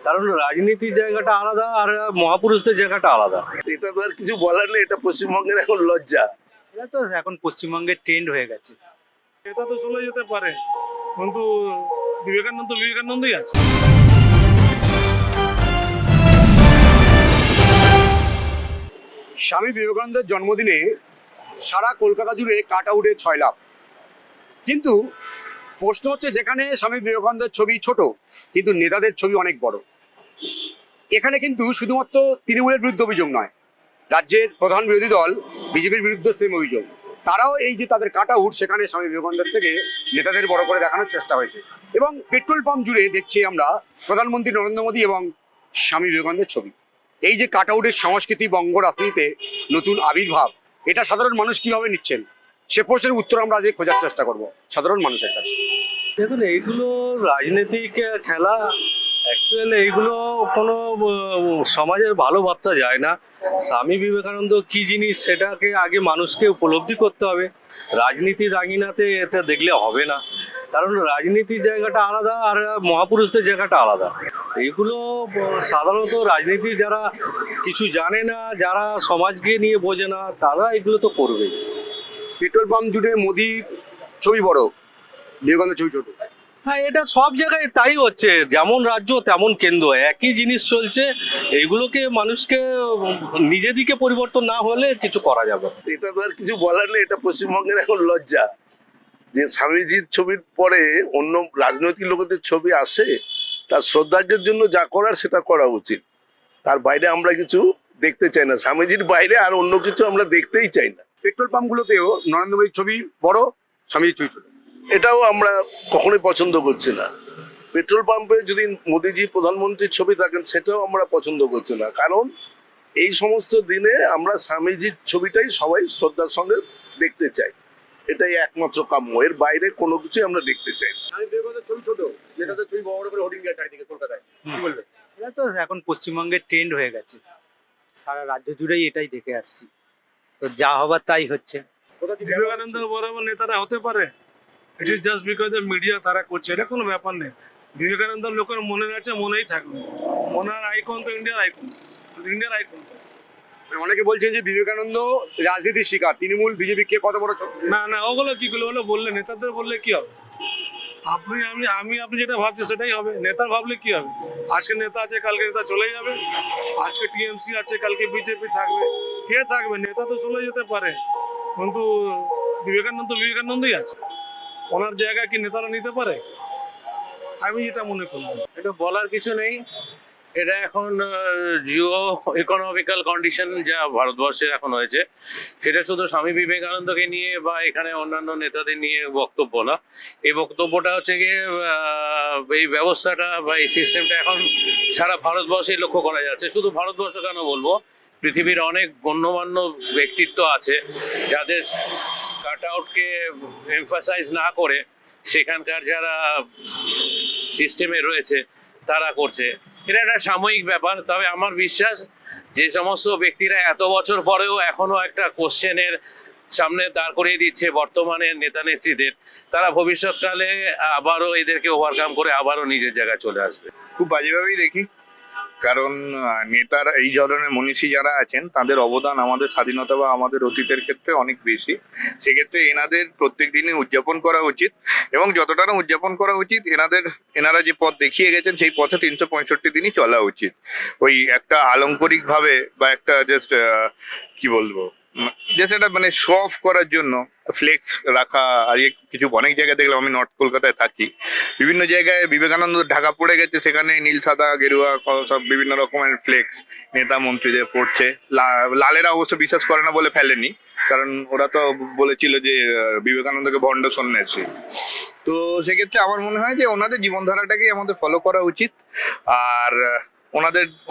কারণ রাজনীতির জায়গাটা আলাদা আর মহাপুরুষদের জায়গাটা আলাদা। এটা তো আর কিছু বলার নেই, এটা পশ্চিমবঙ্গের এখন লজ্জা। এটা তো এখন পশ্চিমবঙ্গের ট্রেন্ড হয়ে গেছে। এটা তো চলে যেতে পারে, কিন্তু বিবেকানন্দই আছে। স্বামী বিবেকানন্দের জন্মদিনে সারা কলকাতা জুড়ে কাট আউটের ছয়লাভ। কিন্তু প্রশ্ন হচ্ছে, যেখানে স্বামী বিবেকানন্দের ছবি ছোট কিন্তু নেতাদের ছবি অনেক বড়, এখানে কিন্তু শুধুমাত্র তৃণমূলের বিরুদ্ধে অভিযোগ নয়, রাজ্যের প্রধান বিরোধী দল বিজেপির বিরুদ্ধে সেম অভিযোগ। তারাও এই যে তাদের কাট আউট, সেখানে স্বামী বিবেকানন্দের থেকে নেতাদের বড় করে দেখানোর চেষ্টা হয়েছে। এবং পেট্রোল পাম্প জুড়ে দেখছি আমরা প্রধানমন্ত্রী নরেন্দ্র মোদী এবং স্বামী বিবেকানন্দের ছবি। এই যে কাট আউটের সংস্কৃতি বঙ্গ রাজনীতিতে নতুন আবির্ভাব, এটা সাধারণ মানুষ কিভাবে নিচ্ছেন, সে প্রশ্নের উত্তর আমরা আজ খোঁজার চেষ্টা করব সাধারণ মানুষের কাছে। দেখুন, এইগুলো রাজনৈতিক খেলা। অ্যাকচুয়ালি এইগুলো কোনো সমাজের ভালো বার্তা যায় না। স্বামী বিবেকানন্দ কি জিনিস সেটাকে আগে মানুষকে উপলব্ধি করতে হবে। রাজনীতির রাঙিনাতে এটা দেখলে হবে না, কারণ রাজনীতির জায়গাটা আলাদা আর মহাপুরুষদের জায়গাটা আলাদা। এইগুলো সাধারণত রাজনীতি যারা কিছু জানে না, যারা সমাজকে নিয়ে বোঝে না, তারা এগুলো তো করবেই। পেট্রোল পাম্প জুড়ে মোদির ছবি বড়, বিবেকানন্দের ছবি ছোট। হ্যাঁ, এটা সব জায়গায় তাই হচ্ছে, যেমন রাজ্য তেমন কেন্দ্র, একই জিনিস চলছে। এইগুলোকে মানুষকে নিজে দিকে পরিবর্তন না হলে কিছু করা যাবে না। এটা তো আর কিছু বলার নেই, এটা পশ্চিমবঙ্গের এখন লজ্জা যে স্বামীজির ছবির পরে অন্য রাজনৈতিক লোকেদের ছবি আসে। তার শ্রদ্ধার্ঘের জন্য যা করার সেটা করা উচিত, তার বাইরে আমরা কিছু দেখতে চাই না। স্বামীজির বাইরে আর অন্য কিছু আমরা দেখতেই চাই না। পেট্রোল পাম্পগুলোতেও নরেন্দ্র মোদীর ছবি বড়, স্বামীজির ছবি ছোট। এটাও আমরা কখনোই পছন্দ করছি না। পেট্রোল পাম্পে যদি মোদিজি প্রধানমন্ত্রীর ছবি থাকেন, সেটাও আমরা পছন্দ করছি না, কারণ এই সমস্ত দিনে আমরা স্বামীজির ছবিটাই সবাই শ্রদ্ধার সঙ্গে দেখতে চাই। এটাই একমাত্র কাম্য, এর বাইরে কোনো কিছুই আমরা দেখতে চাই না। স্বামী বিবেকানন্দের ছবি ছোট, নেতাদের ছবি বড় করে হোর্ডিং দেয় চারিদিকে কলকাতায়, কি বলবেন? এটা তো এখন পশ্চিমবঙ্গের ট্রেন্ড হয়ে গেছে। সারা রাজ্য জুড়েই এটাই দেখে আসছি, তো যা হবার তাই হচ্ছে। বিবেকানন্দ বরাবর নেতারা হতে পারে, it is just because the media তারা করছে, এটা কোনো ব্যাপার নেই। বিবেকানন্দ লোকের মনে আছে, মনেই থাকবে। ওনার আইকন তো ইন্ডিয়ার আইকন, আইকন। অনেকে বলছেন যে বিবেকানন্দ রাজনীতির শিকার, তৃণমূল বিজেপি কে কত বড় ছোট। না, ওগুলো কি করলো, ওগুলো বললে নেতাদের বললে কি হবে? আপনি যেটা ভাবছেন সেটাই হবে। নেতার ভাবলে কি হবে? আজকে নেতা আছে, কালকে নেতা চলে যাবে। আজকে টিএমসি আছে, কালকে বিজেপি থাকবে। কে থাকবে? নেতা তো চলে যেতে পারে, কিন্তু বিবেকানন্দই আছে। ওনার জায়গা কি নেতারা নিতে পারে? আমি এটা মনে করলাম। এটা বলার কিছু নেই। এটা এখন জিও ইকোনমিক্যাল কন্ডিশন যা ভারতবর্ষের এখন হয়েছে, সেটা শুধু স্বামী বিবেকানন্দকে নিয়ে বা এখানে অন্যান্য নেতাদের নিয়ে বক্তব্য না। এই বক্তব্যটা হচ্ছে গিয়ে এই ব্যবস্থাটা বা এই সিস্টেমটা এখন সারা ভারতবর্ষে লক্ষ্য করা যাচ্ছে। শুধু ভারতবর্ষ কেন বলবো, পৃথিবীর অনেক গণ্যমান্য ব্যক্তিত্ব আছে যাদের কাট আউটকে এমফাসাইজ না করে সেখানকার যারা সিস্টেমে রয়েছে তারা করছে। এটা একটা সাময়িক ব্যাপার, তবে আমার বিশ্বাস যে সমস্ত ব্যক্তিরা এত বছর পরেও এখনো একটা কোশ্চেনের সামনে দাঁড় করিয়ে দিচ্ছে বর্তমানের নেতা নেত্রীদের, তারা ভবিষ্যৎকালে আবারও এদেরকে ওভারকাম করে আবারও নিজের জায়গায় চলে আসবে। খুব বাজেভাবেই দেখি, কারণ নেতারা, এই ধরনের মনীষী যারা আছেন, তাদের অবদান আমাদের স্বাধীনতা বা আমাদের অতীতের ক্ষেত্রে অনেক বেশি। সেক্ষেত্রে এনাদের প্রত্যেক দিনই উদযাপন করা উচিত, এবং যতটা না উদযাপন করা উচিত, এনারা যে পথ দেখিয়ে গেছেন সেই পথে 365 দিনই চলা উচিত। ওই একটা আলংকরিক ভাবে বা একটা জাস্ট কি বলবো, যে সেটা মানে শো অফ করার জন্য ফ্লেক্স রাখা। আর কিছু অনেক জায়গায় দেখলাম, আমি নর্থ কলকাতায় থাকি, বিভিন্ন জায়গায় বিবেকানন্দ ঢাকা পড়ে গেছে, সেখানে নীল সাদা গেরুয়া সব বিভিন্ন রকমের ফ্লেক্স নেতা মন্ত্রীদের পড়ছে। লালেরা অবশ্য বিশ্বাস করে না বলে ফেলেনি, কারণ ওরা তো বলেছিল যে বিবেকানন্দকে ভণ্ড সন্ন্যাসী। তো সেক্ষেত্রে আমার মনে হয় যে ওনাদের জীবনধারাটাকে আমাদের ফলো করা উচিত, আর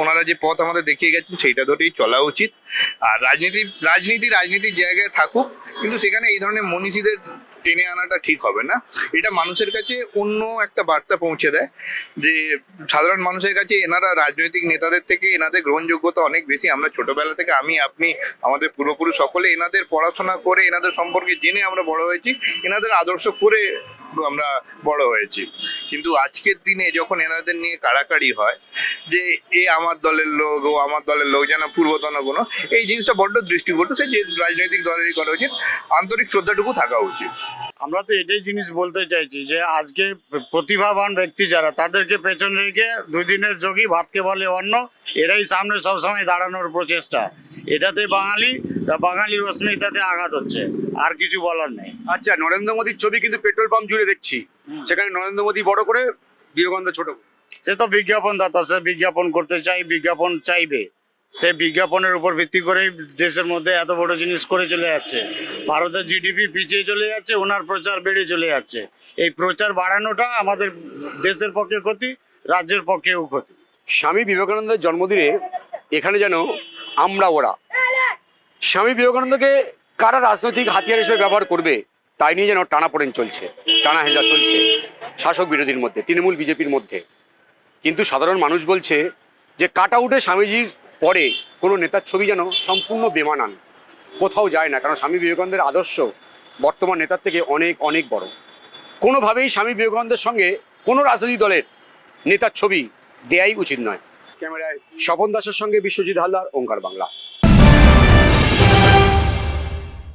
ওনারা যে পথ আমাদের দেখিয়ে গেছেন সেইটা ধরেই চলা উচিত। আর রাজনীতির জায়গায় থাকুক, কিন্তু সেখানে এই ধরনের মনীষীদের টেনে আনাটা ঠিক হবে না। এটা মানুষের কাছে অন্য একটা বার্তা পৌঁছে দেয় যে সাধারণ মানুষের কাছে এনারা রাজনৈতিক নেতাদের থেকে এনাদের গ্রহণযোগ্যতা অনেক বেশি। আমরা ছোটবেলা থেকে, আপনি আমাদের পূর্বপুরুষ সকলে এনাদের পড়াশোনা করে, এনাদের সম্পর্কে জেনে আমরা বড় হয়েছি, এনাদের আদর্শ করে আমরা বড় হয়েছি। কিন্তু আজকের দিনে যখন এনাদের নিয়ে কাড়াকাড়ি হয় যে এ আমার দলের লোক, ও আমার দলের লোক, যেন পূর্বতন কোনো, এই জিনিসটা বড্ড দৃষ্টিকটু। সে যে রাজনৈতিক দলেরই করা উচিত, আন্তরিক শ্রদ্ধাটুকু থাকা উচিত। আমরা তো এটাই জিনিস বলতে চাইছি যে আজকে প্রতিভাবান ব্যক্তি যারা, তাদেরকে পেছন রেখে দুই দিনের যোগী ভাতকে বলে অন্য, এরাই সামনে সবসময় দাঁড়ানোর প্রচেষ্টা। এটাতে বাঙালির অস্মিতাতে আঘাত হচ্ছে, আর কিছু বলার নেই। আচ্ছা, নরেন্দ্র মোদীর ছবি কিন্তু পেট্রোল পাম্প জুড়ে দেখছি, সেখানে নরেন্দ্র মোদী বড় করে, বিবেকানন্দ ছোট করে। সে তো বিজ্ঞাপনদাতা, সে বিজ্ঞাপন করতে চাই, বিজ্ঞাপন চাইবে, সে বিজ্ঞাপনের উপর ভিত্তি করে দেশের মধ্যে এত বড় জিনিস করে চলে যাচ্ছে। ভারতের জিডিপি পিছিয়ে চলে যাচ্ছে, ওনার প্রচার বেড়ে চলে যাচ্ছে। এই প্রচার বাড়ানোটা আমাদের দেশের পক্ষে ক্ষতি, রাজ্যের পক্ষেও ক্ষতি। স্বামী বিবেকানন্দের জন্মদিনে এখানে যেন আমরা ওরা, স্বামী বিবেকানন্দকে কারা রাজনৈতিক হাতিয়ার হিসেবে ব্যবহার করবে তাই নিয়ে যেন টানাপোড়েন চলছে, টানা হেঁচা চলছে শাসক বিরোধীর মধ্যে, তৃণমূল বিজেপির মধ্যে। কিন্তু সাধারণ মানুষ বলছে যে কাট আউটে স্বামীজির পরে কোনো নেতার ছবি যেন সম্পূর্ণ বেমানান, কোথাও যায় না। কারণ স্বামী বিবেকানন্দের আদর্শ বর্তমান নেতার থেকে অনেক অনেক বড়। কোনোভাবেই স্বামী বিবেকানন্দের সঙ্গে কোনো রাজনৈতিক দলের নেতার ছবি দেয়াই উচিত নয়। ক্যামেরায় স্বপন দাসের সঙ্গে বিশ্বজিৎ হালদার, ওঙ্কার বাংলা।